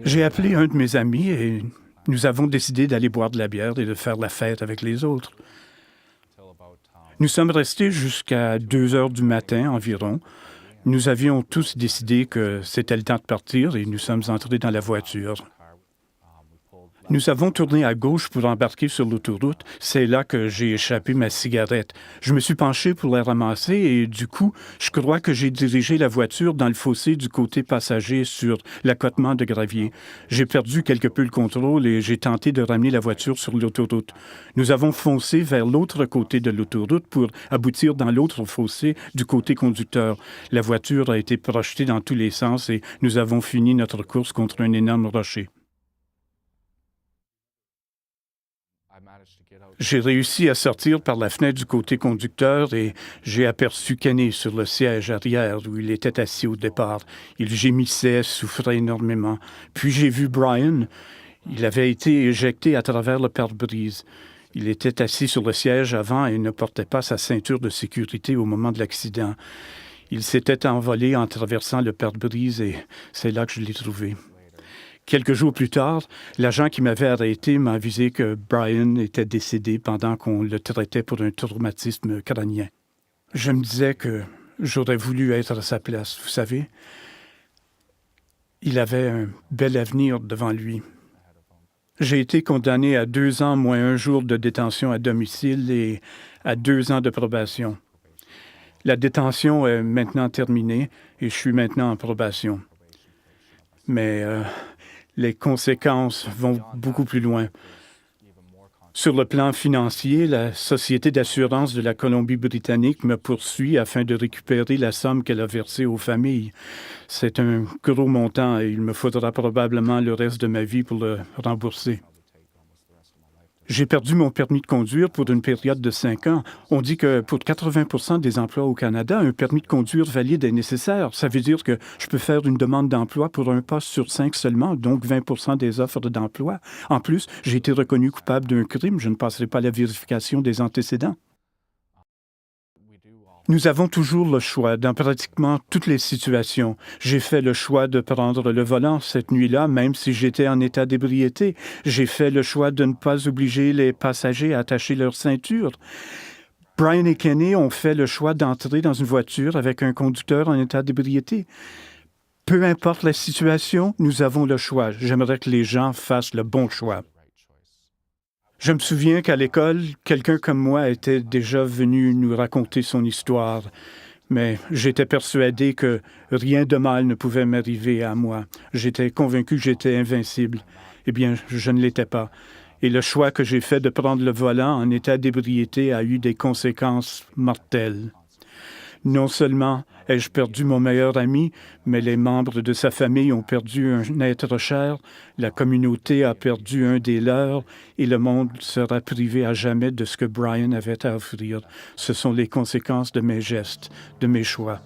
J'ai appelé un de mes amis et nous avons décidé d'aller boire de la bière et de faire la fête avec les autres. Nous sommes restés jusqu'à 2 heures du matin environ. Nous avions tous décidé que c'était le temps de partir et nous sommes entrés dans la voiture. Nous avons tourné à gauche pour embarquer sur l'autoroute. C'est là que j'ai échappé ma cigarette. Je me suis penché pour la ramasser et du coup, je crois que j'ai dirigé la voiture dans le fossé du côté passager sur l'accotement de gravier. J'ai perdu quelque peu le contrôle et j'ai tenté de ramener la voiture sur l'autoroute. Nous avons foncé vers l'autre côté de l'autoroute pour aboutir dans l'autre fossé du côté conducteur. La voiture a été projetée dans tous les sens et nous avons fini notre course contre un énorme rocher. J'ai réussi à sortir par la fenêtre du côté conducteur et j'ai aperçu Kenny sur le siège arrière où il était assis au départ. Il gémissait, souffrait énormément. Puis j'ai vu Brian. Il avait été éjecté à travers le pare-brise. Il était assis sur le siège avant et ne portait pas sa ceinture de sécurité au moment de l'accident. Il s'était envolé en traversant le pare-brise et c'est là que je l'ai trouvé. Quelques jours plus tard, l'agent qui m'avait arrêté m'a avisé que Brian était décédé pendant qu'on le traitait pour un traumatisme crânien. Je me disais que j'aurais voulu être à sa place, vous savez. Il avait un bel avenir devant lui. J'ai été condamné à 2 ans moins 1 jour de détention à domicile et à 2 ans de probation. La détention est maintenant terminée et je suis maintenant en probation. Mais les conséquences vont beaucoup plus loin. Sur le plan financier, la Société d'assurance de la Colombie-Britannique me poursuit afin de récupérer la somme qu'elle a versée aux familles. C'est un gros montant et il me faudra probablement le reste de ma vie pour le rembourser. J'ai perdu mon permis de conduire pour une période de 5 ans. On dit que pour 80 % des emplois au Canada, un permis de conduire valide est nécessaire. Ça veut dire que je peux faire une demande d'emploi pour un poste sur 5 seulement, donc 20 % des offres d'emploi. En plus, j'ai été reconnu coupable d'un crime. Je ne passerai pas la vérification des antécédents. Nous avons toujours le choix dans pratiquement toutes les situations. J'ai fait le choix de prendre le volant cette nuit-là, même si j'étais en état d'ébriété. J'ai fait le choix de ne pas obliger les passagers à attacher leur ceinture. Brian et Kenny ont fait le choix d'entrer dans une voiture avec un conducteur en état d'ébriété. Peu importe la situation, nous avons le choix. J'aimerais que les gens fassent le bon choix. Je me souviens qu'à l'école, quelqu'un comme moi était déjà venu nous raconter son histoire, mais j'étais persuadé que rien de mal ne pouvait m'arriver à moi. J'étais convaincu que j'étais invincible. Eh bien, je ne l'étais pas. Et le choix que j'ai fait de prendre le volant en état d'ébriété a eu des conséquences mortelles. Non seulement ai-je perdu mon meilleur ami, mais les membres de sa famille ont perdu un être cher, la communauté a perdu un des leurs et le monde sera privé à jamais de ce que Brian avait à offrir. Ce sont les conséquences de mes gestes, de mes choix.